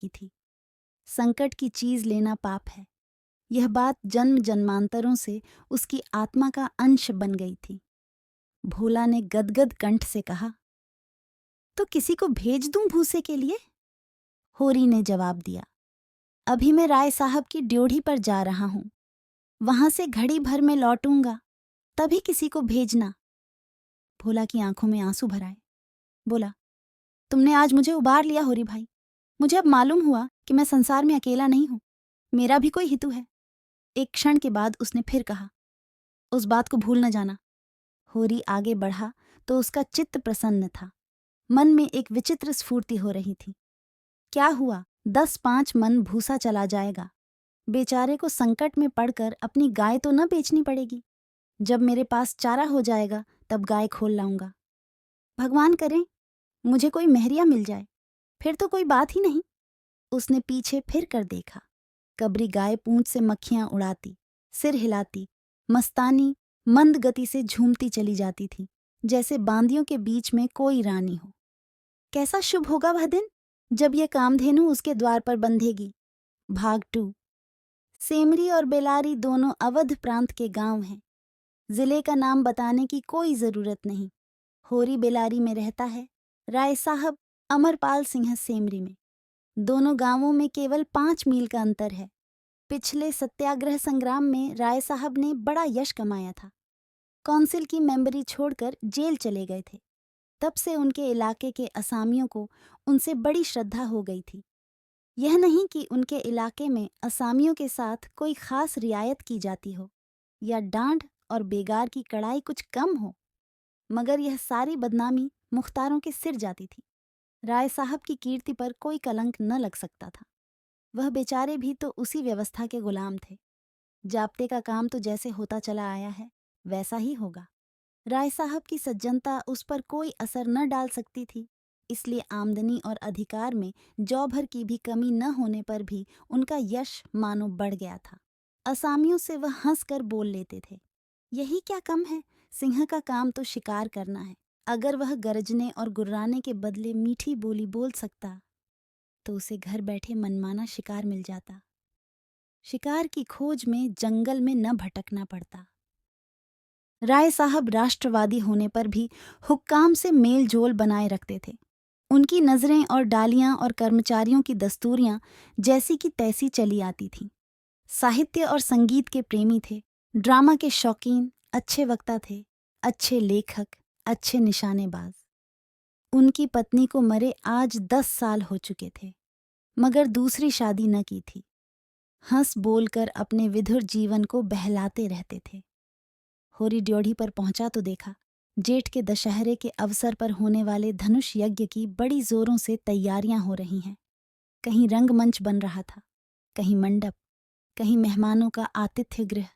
की थी। संकट की चीज लेना पाप है। यह बात जन्म जन्मांतरों से उसकी आत्मा का अंश बन गई थी। भोला ने गदगद कंठ से कहा, तो किसी को भेज दूं भूसे के लिए? होरी ने जवाब दिया, अभी मैं राय साहब की ड्योढ़ी पर जा रहा हूं, वहां से घड़ी भर में लौटूंगा, तभी किसी को भेजना। भोला की आंखों में आंसू भर आए। बोला, तुमने आज मुझे उबार लिया होरी भाई। मुझे अब मालूम हुआ कि मैं संसार में अकेला नहीं हूं, मेरा भी कोई हितु है। एक क्षण के बाद उसने फिर कहा, उस बात को भूल न जाना। होरी आगे बढ़ा तो उसका चित्त प्रसन्न था। मन में एक विचित्र स्फूर्ति हो रही थी। क्या हुआ, 10-5 मन भूसा चला जाएगा। बेचारे को संकट में पड़कर अपनी गाय तो न बेचनी पड़ेगी। जब मेरे पास चारा हो जाएगा तब गाय खोल लाऊंगा। भगवान करे मुझे कोई मेहरिया मिल जाए, फिर तो कोई बात ही नहीं। उसने पीछे फिर कर देखा। कबरी गाय पूंछ से मक्खियां उड़ाती, सिर हिलाती, मस्तानी मंद गति से झूमती चली जाती थी, जैसे बांदियों के बीच में कोई रानी हो। कैसा शुभ होगा वह दिन जब यह कामधेनु उसके द्वार पर बंधेगी। भाग 2। सेमरी और बेलारी दोनों अवध प्रांत के गांव हैं। जिले का नाम बताने की कोई जरूरत नहीं। होरी बेलारी में रहता है, राय साहब अमरपाल सिंह सेमरी में। दोनों गांवों में केवल 5 मील का अंतर है। पिछले सत्याग्रह संग्राम में राय साहब ने बड़ा यश कमाया था। काउंसिल की मेंबरी छोड़कर जेल चले गए थे। तब से उनके इलाके के असामियों को उनसे बड़ी श्रद्धा हो गई थी। यह नहीं कि उनके इलाके में असामियों के साथ कोई खास रियायत की जाती हो या डांड और बेगार की कड़ाई कुछ कम हो, मगर यह सारी बदनामी मुख्तारों के सिर जाती थी। राय साहब की कीर्ति पर कोई कलंक न लग सकता था। वह बेचारे भी तो उसी व्यवस्था के गुलाम थे। जाप्ते का काम तो जैसे होता चला आया है वैसा ही होगा। राय साहब की सज्जनता उस पर कोई असर न डाल सकती थी, इसलिए आमदनी और अधिकार में जौ भर की भी कमी न होने पर भी उनका यश मानो बढ़ गया था। असामियों से वह हंस कर बोल लेते थे, यही क्या कम है, सिंह का काम तो शिकार करना है। अगर वह गरजने और गुर्राने के बदले मीठी बोली बोल सकता तो उसे घर बैठे मनमाना शिकार मिल जाता। शिकार की खोज में जंगल में न भटकना पड़ता। राय साहब राष्ट्रवादी होने पर भी हुक्काम से मेल जोल बनाए रखते थे। उनकी नजरें और डालियां और कर्मचारियों की दस्तूरियां जैसी की तैसी चली आती थीं। साहित्य और संगीत के प्रेमी थे, ड्रामा के शौकीन, अच्छे वक्ता थे, अच्छे लेखक, अच्छे निशानेबाज। उनकी पत्नी को मरे आज 10 साल हो चुके थे, मगर दूसरी शादी न की थी। हंस बोलकर अपने विधुर जीवन को बहलाते रहते थे। होरी ड्योढ़ी पर पहुंचा तो देखा जेठ के दशहरे के अवसर पर होने वाले धनुष यज्ञ की बड़ी जोरों से तैयारियां हो रही हैं। कहीं रंगमंच बन रहा था, कहीं मंडप, कहीं मेहमानों का आतिथ्य गृह,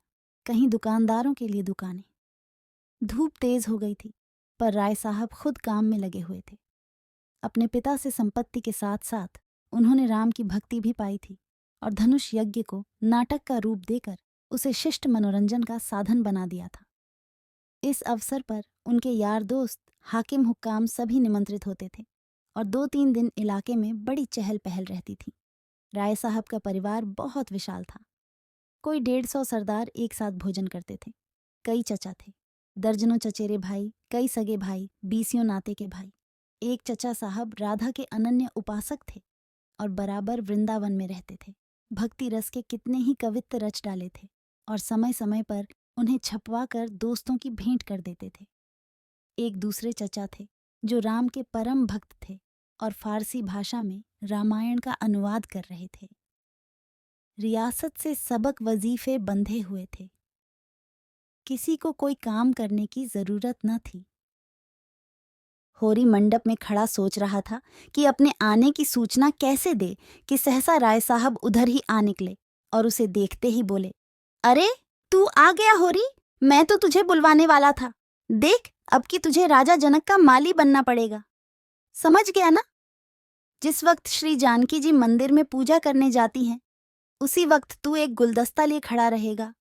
कहीं दुकानदारों के लिए दुकानें। धूप तेज हो गई थी, पर राय साहब खुद काम में लगे हुए थे। अपने पिता से संपत्ति के साथ साथ उन्होंने राम की भक्ति भी पाई थी और धनुष यज्ञ को नाटक का रूप देकर उसे शिष्ट मनोरंजन का साधन बना दिया था। इस अवसर पर उनके यार दोस्त, हाकिम हुक्काम सभी निमंत्रित होते थे और 2-3 दिन इलाके में बड़ी चहल पहल रहती थी। राय साहब का परिवार बहुत विशाल था। कोई 150 सरदार एक साथ भोजन करते थे। कई चचा थे, दर्जनों चचेरे भाई, कई सगे भाई, 20 नाते के भाई। एक चचा साहब राधा के अनन्य उपासक थे और बराबर वृंदावन में रहते थे। भक्ति रस के कितने ही कवित्त रच डाले थे और समय समय पर उन्हें छपवा कर दोस्तों की भेंट कर देते थे। एक दूसरे चचा थे जो राम के परम भक्त थे और फारसी भाषा में रामायण का अनुवाद कर रहे थे। रियासत से सबक वजीफे बंधे हुए थे। किसी को कोई काम करने की जरूरत न थी। होरी मंडप में खड़ा सोच रहा था कि अपने आने की सूचना कैसे दे कि सहसा राय साहब उधर ही आ निकले और उसे देखते ही बोले, अरे तू आ गया होरी, मैं तो तुझे बुलवाने वाला था। देख अब कि तुझे राजा जनक का माली बनना पड़ेगा। समझ गया ना? जिस वक्त श्री जानकी जी मंदिर में पूजा करने जाती हैं, उसी वक्त तू एक गुलदस्ता लिए खड़ा रहेगा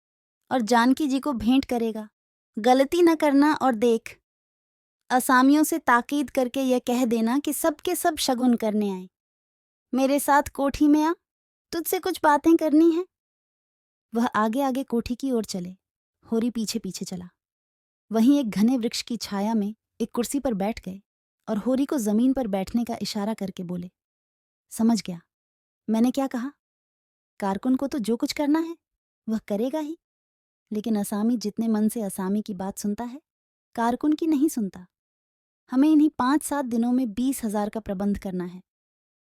और जानकी जी को भेंट करेगा। गलती न करना और देख, असामियों से ताकीद करके यह कह देना कि सब के सब शगुन करने आए। मेरे साथ कोठी में आ, तुझसे कुछ बातें करनी है। वह आगे आगे कोठी की ओर चले, होरी पीछे पीछे चला। वहीं एक घने वृक्ष की छाया में एक कुर्सी पर बैठ गए और होरी को जमीन पर बैठने का इशारा करके बोले, समझ गया, मैंने क्या कहा? कारकुन को तो जो कुछ करना है वह करेगा ही, लेकिन असामी जितने मन से असामी की बात सुनता है, कारकुन की नहीं सुनता। हमें इन्हीं 5-7 दिनों में 20,000 का प्रबंध करना है।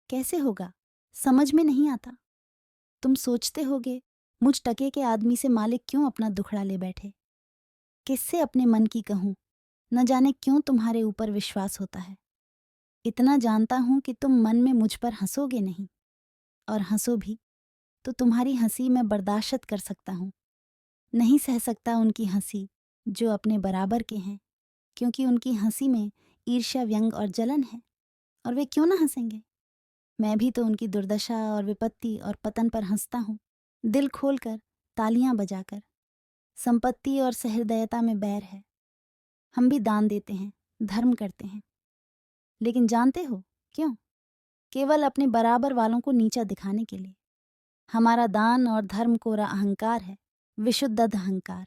कैसे होगा, समझ में नहीं आता। तुम सोचते होगे मुझ टके के आदमी से मालिक क्यों अपना दुखड़ा ले बैठे? किससे अपने मन की कहूं? न जाने क्यों तुम्हारे ऊपर विश्वास होता है। इतना जानता हूं कि तुम मन में मुझ पर हंसोगे नहीं, और हंसो भी तो तुम्हारी हंसी मैं बर्दाश्त कर सकता हूं। नहीं सह सकता उनकी हंसी जो अपने बराबर के हैं, क्योंकि उनकी हंसी में ईर्ष्या, व्यंग और जलन है। और वे क्यों ना हंसेंगे? मैं भी तो उनकी दुर्दशा और विपत्ति और पतन पर हंसता हूं, दिल खोलकर, तालियां बजाकर। संपत्ति और सहृदयता में बैर है। हम भी दान देते हैं, धर्म करते हैं, लेकिन जानते हो क्यों? केवल अपने बराबर वालों को नीचा दिखाने के लिए। हमारा दान और धर्म कोरा अहंकार है, विशुद्ध अहंकार।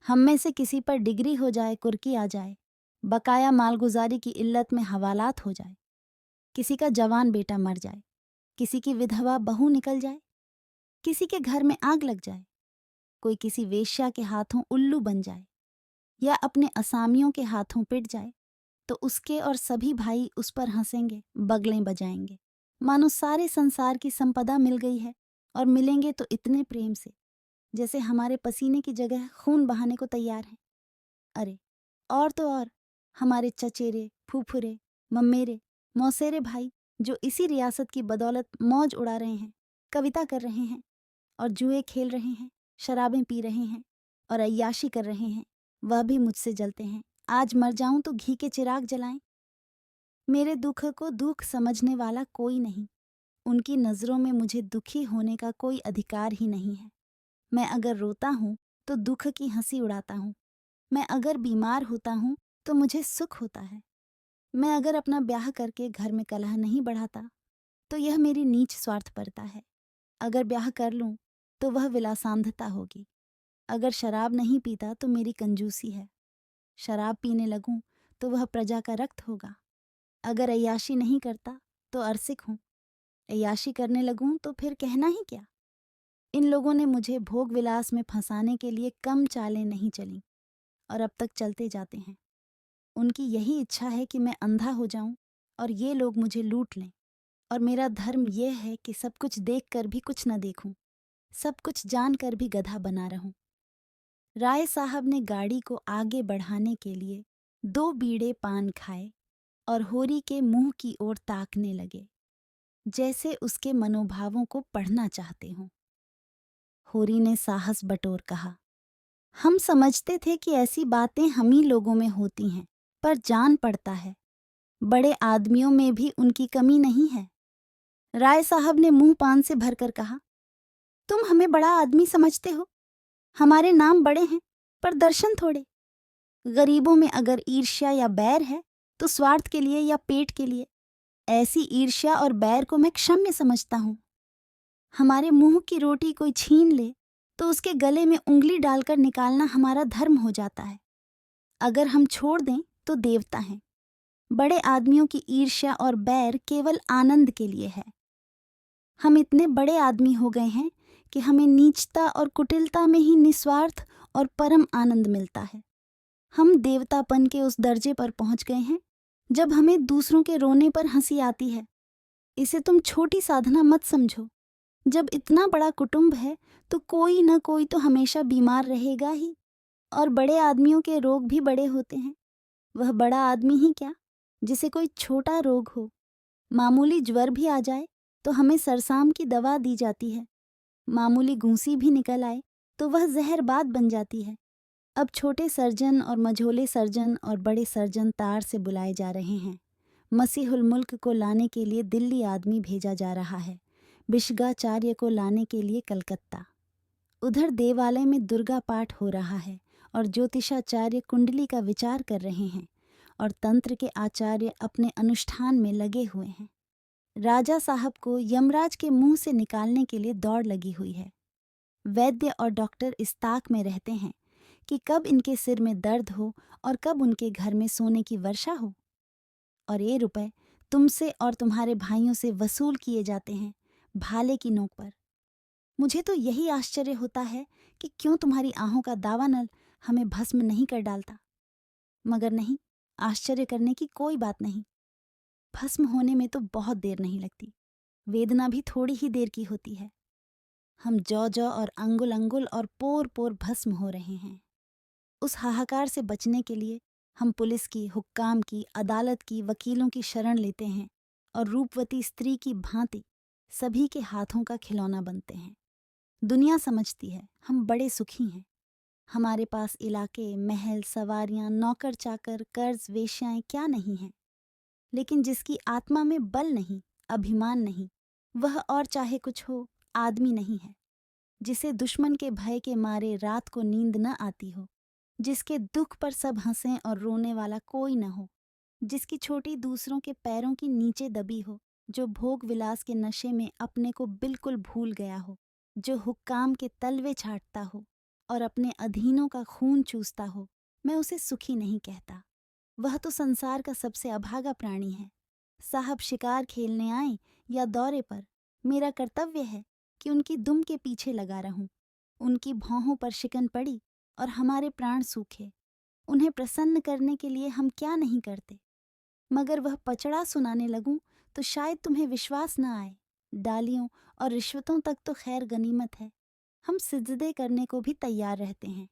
हम में से किसी पर डिग्री हो जाए, कुर्की आ जाए, बकाया मालगुजारी की इल्लत में हवालात हो जाए, किसी का जवान बेटा मर जाए, किसी की विधवा बहू निकल जाए, किसी के घर में आग लग जाए, कोई किसी वेश्या के हाथों उल्लू बन जाए, या अपने असामियों के हाथों पिट जाए, तो उसके और सभी भाई उस पर हंसेंगे, बगलें बजाएंगे, मानो सारे संसार की संपदा मिल गई है, और मिलेंगे तो इतने प्रेम से जैसे हमारे पसीने की जगह खून बहाने को तैयार हैं। अरे और तो और हमारे चचेरे, फूफुरे, मम्मेरे, मौसेरे भाई जो इसी रियासत की बदौलत मौज उड़ा रहे हैं, कविता कर रहे हैं और जुए खेल रहे हैं, शराबें पी रहे हैं और अय्याशी कर रहे हैं, वह भी मुझसे जलते हैं। आज मर जाऊं तो घी के चिराग जलाएं। मेरे दुख को दुख समझने वाला कोई नहीं। उनकी नज़रों में मुझे दुखी होने का कोई अधिकार ही नहीं है। मैं अगर रोता हूं तो दुख की हंसी उड़ाता हूं। मैं अगर बीमार होता हूं तो मुझे सुख होता है। मैं अगर अपना ब्याह करके घर में कलह नहीं बढ़ाता तो यह मेरी नीच स्वार्थपरता है। अगर ब्याह कर लूं तो वह विलासांधता होगी। अगर शराब नहीं पीता तो मेरी कंजूसी है। शराब पीने लगूं तो वह प्रजा का रक्त होगा। अगर अय्याशी नहीं करता तो अरसिक हूं। अय्याशी करने लगूं तो फिर कहना ही क्या। इन लोगों ने मुझे भोग विलास में फंसाने के लिए कम चालें नहीं चलीं और अब तक चलते जाते हैं। उनकी यही इच्छा है कि मैं अंधा हो जाऊं और ये लोग मुझे लूट लें। और मेरा धर्म यह है कि सब कुछ देख कर भी कुछ न देखूं, सब कुछ जान कर भी गधा बना रहूं। राय साहब ने गाड़ी को आगे बढ़ाने के लिए 2 बीड़े पान खाए और होरी के मुंह की ओर ताकने लगे, जैसे उसके मनोभावों को पढ़ना चाहते हों। होरी ने साहस बटोर कहा, हम समझते थे कि ऐसी बातें हम ही लोगों में होती हैं, पर जान पड़ता है बड़े आदमियों में भी उनकी कमी नहीं है। राय साहब ने मुंह पान से भरकर कहा, तुम हमें बड़ा आदमी समझते हो। हमारे नाम बड़े हैं पर दर्शन थोड़े। गरीबों में अगर ईर्ष्या या बैर है तो स्वार्थ के लिए या पेट के लिए। ऐसी ईर्ष्या और बैर को मैं क्षम्य समझता हूं। हमारे मुंह की रोटी कोई छीन ले तो उसके गले में उंगली डालकर निकालना हमारा धर्म हो जाता है। अगर हम छोड़ दें तो देवता हैं। बड़े आदमियों की ईर्ष्या और बैर केवल आनंद के लिए है। हम इतने बड़े आदमी हो गए हैं कि हमें नीचता और कुटिलता में ही निस्वार्थ और परम आनंद मिलता है। हम देवतापन के उस दर्जे पर पहुंच गए हैं जब हमें दूसरों के रोने पर हंसी आती है। इसे तुम छोटी साधना मत समझो। जब इतना बड़ा कुटुंब है तो कोई न कोई तो हमेशा बीमार रहेगा ही, और बड़े आदमियों के रोग भी बड़े होते हैं। वह बड़ा आदमी ही क्या, जिसे कोई छोटा रोग हो, मामूली ज्वर भी आ जाए तो हमें सरसाम की दवा दी जाती है। मामूली गूंसी भी निकल आए तो वह जहरबाद बन जाती है। अब छोटे सर्जन और मझोले सर्जन और बड़े सर्जन तार से बुलाए जा रहे हैं। मसीहुल मुल्क को लाने के लिए दिल्ली आदमी भेजा जा रहा है, बिशगाचार्य को लाने के लिए कलकत्ता। उधर देवालय में दुर्गा पाठ हो रहा है और ज्योतिषाचार्य कुंडली का विचार कर रहे हैं और तंत्र के आचार्य अपने अनुष्ठान में लगे हुए हैं। राजा साहब को यमराज के मुंह से निकालने के लिए दौड़ लगी हुई है। वैद्य और डॉक्टर इस ताक में रहते हैं कि कब इनके सिर में दर्द हो और कब उनके घर में सोने की वर्षा हो। और ये रुपए तुमसे और तुम्हारे भाइयों से वसूल किए जाते हैं भाले की नोक पर। मुझे तो यही आश्चर्य होता है कि क्यों तुम्हारी आहों का दावानल हमें भस्म नहीं कर डालता। मगर नहीं, आश्चर्य करने की कोई बात नहीं। भस्म होने में तो बहुत देर नहीं लगती, वेदना भी थोड़ी ही देर की होती है। हम जौ जौ और अंगुल अंगुल और पोर पोर भस्म हो रहे हैं। उस हाहाकार से बचने के लिए हम पुलिस की, हुक्काम की, अदालत की, वकीलों की शरण लेते हैं और रूपवती स्त्री की भांति सभी के हाथों का खिलौना बनते हैं। दुनिया समझती है हम बड़े सुखी हैं। हमारे पास इलाके, महल, सवारियां, नौकर चाकर, कर्ज, वेश्याएं क्या नहीं हैं। लेकिन जिसकी आत्मा में बल नहीं, अभिमान नहीं, वह और चाहे कुछ हो, आदमी नहीं है। जिसे दुश्मन के भय के मारे रात को नींद न आती हो, जिसके दुख पर सब हंसें और रोने वाला कोई न हो, जिसकी छोटी दूसरों के पैरों की नीचे दबी हो, जो भोग विलास के नशे में अपने को बिल्कुल भूल गया हो, जो हुक्काम के तलवे छाटता हो और अपने अधीनों का खून चूसता हो, मैं उसे सुखी नहीं कहता। वह तो संसार का सबसे अभागा प्राणी है। साहब शिकार खेलने आए या दौरे पर, मेरा कर्तव्य है कि उनकी दुम के पीछे लगा रहूं। उनकी भौहों पर शिकन पड़ी और हमारे प्राण सूखे। उन्हें प्रसन्न करने के लिए हम क्या नहीं करते। मगर वह पचड़ा सुनाने लगूं तो शायद तुम्हें विश्वास न आए। डालियों और रिश्वतों तक तो खैर गनीमत है, हम सिजदे करने को भी तैयार रहते हैं।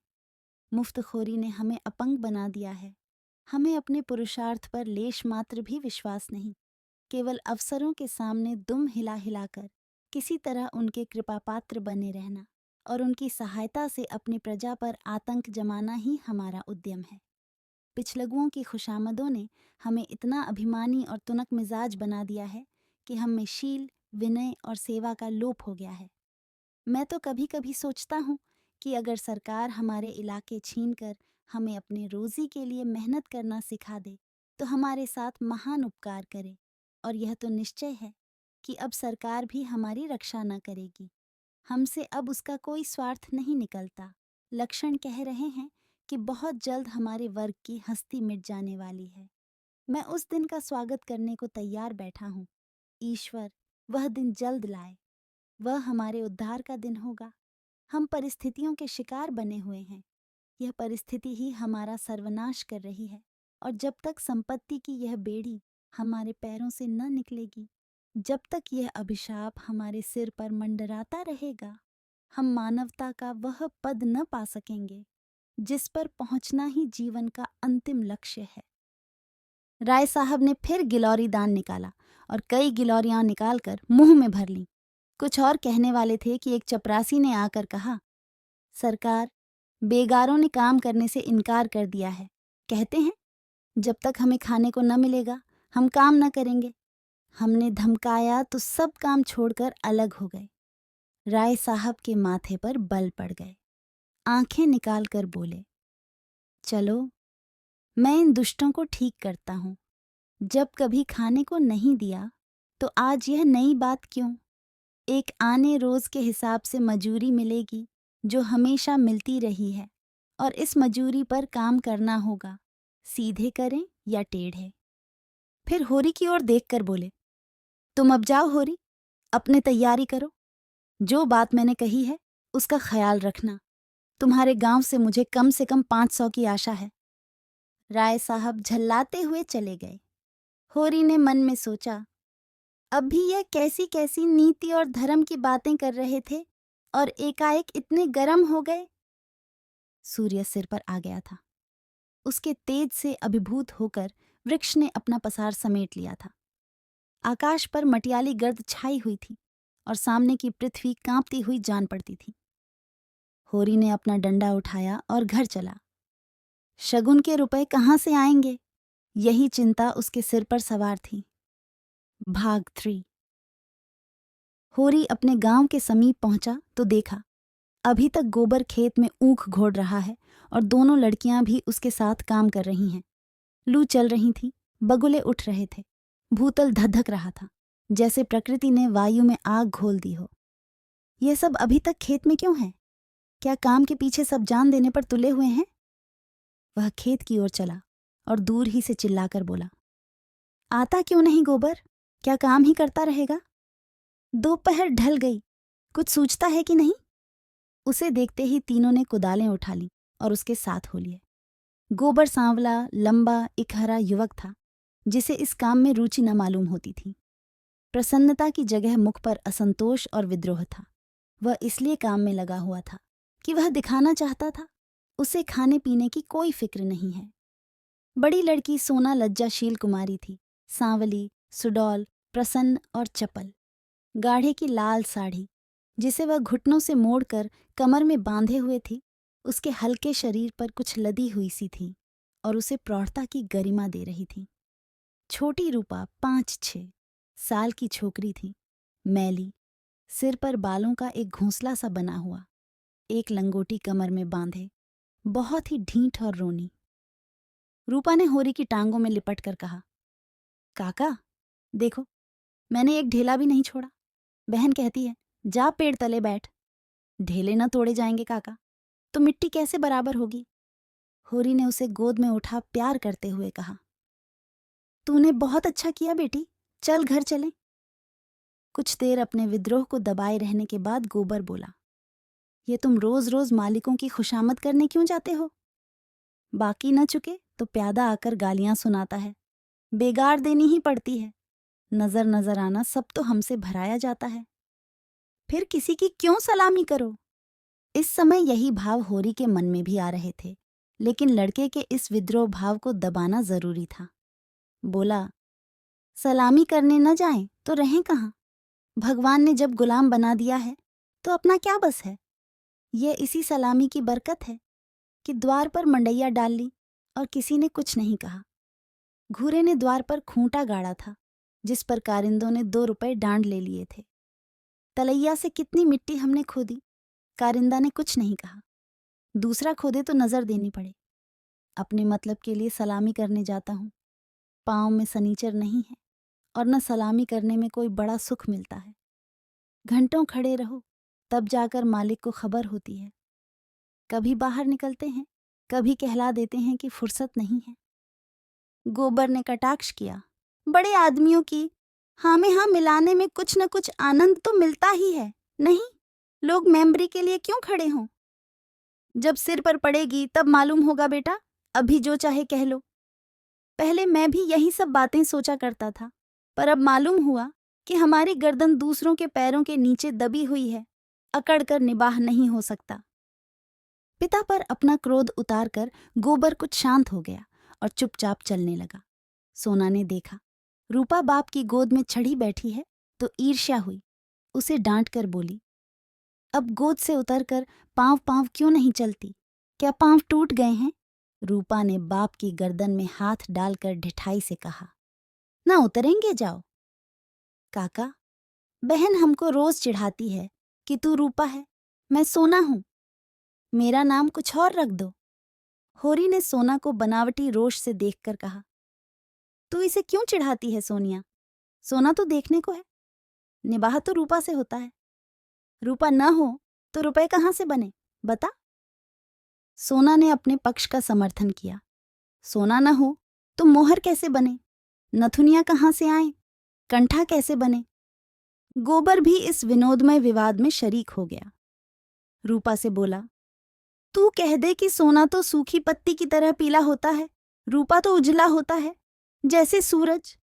मुफ्तखोरी ने हमें अपंग बना दिया है। हमें अपने पुरुषार्थ पर लेश मात्र भी विश्वास नहीं। केवल अवसरों के सामने दुम हिला हिलाकर किसी तरह उनके कृपा पात्र बने रहना और उनकी सहायता से अपनी प्रजा पर आतंक जमाना ही हमारा उद्यम है। पिछलगुओं की खुशामदों ने हमें इतना अभिमानी और तुनक मिजाज बना दिया है कि हम में शील, विनय और सेवा का लोप हो गया है। मैं तो कभी कभी सोचता हूँ कि अगर सरकार हमारे इलाके छीनकर हमें अपने रोजी के लिए मेहनत करना सिखा दे तो हमारे साथ महान उपकार करे। और यह तो निश्चय है कि अब सरकार भी हमारी रक्षा न करेगी। हमसे अब उसका कोई स्वार्थ नहीं निकलता। लक्षण कह रहे हैं कि बहुत जल्द हमारे वर्ग की हस्ती मिट जाने वाली है। मैं उस दिन का स्वागत करने को तैयार बैठा हूँ। ईश्वर वह दिन जल्द लाए। वह हमारे उद्धार का दिन होगा। हम परिस्थितियों के शिकार बने हुए हैं। यह परिस्थिति ही हमारा सर्वनाश कर रही है और जब तक संपत्ति की यह बेड़ी हमारे पैरों से न निकलेगी, जब तक यह अभिशाप हमारे सिर पर मंडराता रहेगा, हम मानवता का वह पद न पा सकेंगे जिस पर पहुंचना ही जीवन का अंतिम लक्ष्य है। राय साहब ने फिर गिलौरी दान निकाला और कई गिलौरियां निकालकर मुंह में भर लीं। कुछ और कहने वाले थे कि एक चपरासी ने आकर कहा, सरकार, बेगारों ने काम करने से इनकार कर दिया है। कहते हैं जब तक हमें खाने को न मिलेगा हम काम न करेंगे। हमने धमकाया तो सब काम छोड़कर अलग हो गए। राय साहब के माथे पर बल पड़ गए। आंखें निकालकर बोले, चलो मैं इन दुष्टों को ठीक करता हूँ। जब कभी खाने को नहीं दिया तो आज यह नई बात क्यों? एक आने रोज के हिसाब से मजूरी मिलेगी जो हमेशा मिलती रही है और इस मजूरी पर काम करना होगा, सीधे करें या टेढ़े। फिर होरी की ओर देखकर बोले, तुम अब जाओ होरी, अपने तैयारी करो। जो बात मैंने कही है उसका ख्याल रखना। तुम्हारे गांव से मुझे कम से कम 500 की आशा है। राय साहब झल्लाते हुए चले गए। होरी ने मन में सोचा, अब भी यह कैसी कैसी नीति और धर्म की बातें कर रहे थे और एकाएक इतने गर्म हो गए। सूर्य सिर पर आ गया था। उसके तेज से अभिभूत होकर वृक्ष ने अपना पसार समेट लिया था। आकाश पर मटियाली गर्द छाई हुई थी और सामने की पृथ्वी कांपती हुई जान पड़ती थी। होरी ने अपना डंडा उठाया और घर चला। शगुन के रुपए कहाँ से आएंगे, यही चिंता उसके सिर पर सवार थी। भाग 3। होरी अपने गांव के समीप पहुंचा तो देखा अभी तक गोबर खेत में ऊख घोड़ रहा है और दोनों लड़कियां भी उसके साथ काम कर रही हैं। लू चल रही थी, बगुले उठ रहे थे, भूतल धधक रहा था। जैसे प्रकृति ने वायु में आग घोल दी हो। यह सब अभी तक खेत में क्यों है? क्या काम के पीछे सब जान देने पर तुले हुए हैं? वह खेत की ओर चला और दूर ही से चिल्लाकर बोला, आता क्यों नहीं गोबर? क्या काम ही करता रहेगा? दोपहर ढल गई, कुछ सूझता है कि नहीं? उसे देखते ही तीनों ने कुदालें उठा लीं और उसके साथ हो लिए। गोबर सांवला, लंबा, इकहरा युवक था जिसे इस काम में रुचि न मालूम होती थी। प्रसन्नता की जगह मुख पर असंतोष और विद्रोह था। वह इसलिए काम में लगा हुआ था कि वह दिखाना चाहता था उसे खाने पीने की कोई फिक्र नहीं है। बड़ी लड़की सोना लज्जाशील कुमारी थी, सांवली, सुडौल, प्रसन्न और चपल। गाढ़े की लाल साड़ी जिसे वह घुटनों से मोड़कर कमर में बांधे हुए थी, उसके हल्के शरीर पर कुछ लदी हुई सी थी और उसे प्रौढ़ता की गरिमा दे रही थी। छोटी रूपा 5-6 साल की छोकरी थी, मैली, सिर पर बालों का एक घोंसला सा बना हुआ, एक लंगोटी कमर में बांधे, बहुत ही ढीठ और रोनी। रूपा ने होरी की टांगों में लिपट कर कहा, काका देखो, मैंने एक ढेला भी नहीं छोड़ा। बहन कहती है जा पेड़ तले बैठ। ढेले न तोड़े जाएंगे काका तो मिट्टी कैसे बराबर होगी? होरी ने उसे गोद में उठा प्यार करते हुए कहा, तूने बहुत अच्छा किया बेटी, चल घर चलें। कुछ देर अपने विद्रोह को दबाए रहने के बाद गोबर बोला, ये तुम रोज रोज मालिकों की खुशामद करने क्यों जाते हो? बाकी न चुके तो प्यादा आकर गालियां सुनाता है, बेगार देनी ही पड़ती है। नजर नजर आना सब तो हमसे भराया जाता है, फिर किसी की क्यों सलामी करो? इस समय यही भाव होरी के मन में भी आ रहे थे, लेकिन लड़के के इस विद्रोह भाव को दबाना जरूरी था। बोला, सलामी करने न जाएं तो रहें कहाँ? भगवान ने जब गुलाम बना दिया है तो अपना क्या बस है? ये इसी सलामी की बरकत है कि द्वार पर मंडैया डाल ली और किसी ने कुछ नहीं कहा। घूरे ने द्वार पर खूंटा गाड़ा था जिस पर कारिंदों ने 2 रुपए डांड ले लिए थे। तलैया से कितनी मिट्टी हमने खोदी, कारिंदा ने कुछ नहीं कहा। दूसरा खोदे तो नजर देनी पड़े। अपने मतलब के लिए सलामी करने जाता हूँ। पाँव में सनीचर नहीं है और न सलामी करने में कोई बड़ा सुख मिलता है। घंटों खड़े रहो तब जाकर मालिक को खबर होती है। कभी बाहर निकलते हैं, कभी कहला देते हैं कि फुर्सत नहीं है। गोबर ने कटाक्ष किया, बड़े आदमियों की हाँ में हाँ मिलाने में कुछ न कुछ आनंद तो मिलता ही है, नहीं? लोग मेंबरी के लिए क्यों खड़े हों? जब सिर पर पड़ेगी तब मालूम होगा बेटा, अभी जो चाहे कह लो। पहले मैं भी यही सब बातें सोचा करता था, पर अब मालूम हुआ कि हमारी गर्दन दूसरों के पैरों के नीचे दबी हुई है, अकड़ कर निबाह नहीं हो सकता। पिता पर अपना क्रोध उतारकर गोबर कुछ शांत हो गया और चुपचाप चलने लगा। सोना ने देखा रूपा बाप की गोद में चढ़ी बैठी है तो ईर्ष्या हुई। उसे डांट कर बोली, अब गोद से उतरकर पांव पांव क्यों नहीं चलती? क्या पांव टूट गए हैं? रूपा ने बाप की गर्दन में हाथ डालकर ढिठाई से कहा, ना उतरेंगे जाओ। काका, बहन हमको रोज चिढ़ाती है कि तू रूपा है, मैं सोना हूं, मेरा नाम कुछ और रख दो। होरी ने सोना को बनावटी रोष से देखकर कहा, तू इसे क्यों चिढ़ाती है सोनिया? सोना तो देखने को है, निबाह तो रूपा से होता है। रूपा न हो तो रुपए कहाँ से बने, बता? सोना ने अपने पक्ष का समर्थन किया। सोना न हो तो मोहर कैसे बने? नथुनिया कहाँ से आए? कंठा कैसे बने? गोबर भी इस विनोदमय विवाद में शरीक हो गया। रूपा से बोला, तू कह दे कि सोना तो सूखी पत्ती की तरह पीला होता है, रूपा तो उजला होता है जैसे सूरज।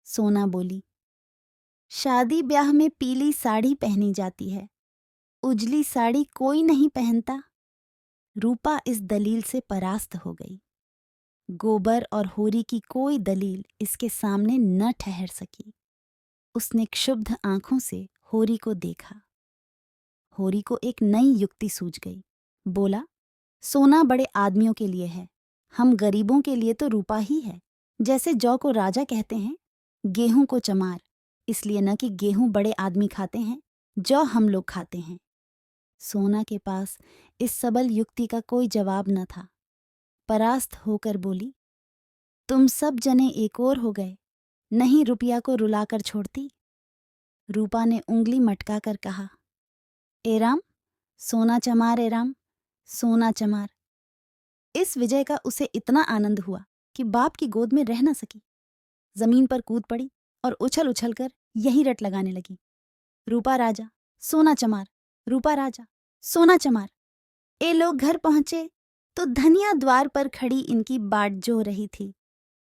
सोना बोली, शादी ब्याह में पीली साड़ी पहनी जाती है, उजली साड़ी कोई नहीं पहनता। रूपा इस दलील से परास्त हो गई। गोबर और होरी की कोई दलील इसके सामने न ठहर सकी। उसने क्षुब्ध आंखों से होरी को देखा। होरी को एक नई युक्ति सूझ गई। बोला, सोना बड़े आदमियों के लिए है, हम गरीबों के लिए तो रूपा ही है। जैसे जौ को राजा कहते हैं, गेहूं को चमार, इसलिए न कि गेहूं बड़े आदमी खाते हैं, जौ हम लोग खाते हैं। सोना के पास इस सबल युक्ति का कोई जवाब न था। परास्त होकर बोली, तुम सब जने एक और हो गए, नहीं रुपया को रुलाकर छोड़ती। रूपा ने उंगली मटका कर कहा, एराम, सोना चमार एराम, सोना चमार। इस विजय का उसे इतना आनंद हुआ कि बाप की गोद में रह न सकी। जमीन पर कूद पड़ी और उछल उछल कर यही रट लगाने लगी, रूपा राजा, सोना चमार, रूपा राजा, सोना चमार। ये लोग घर पहुंचे तो धनिया द्वार पर खड़ी इनकी बाट जो रही थी।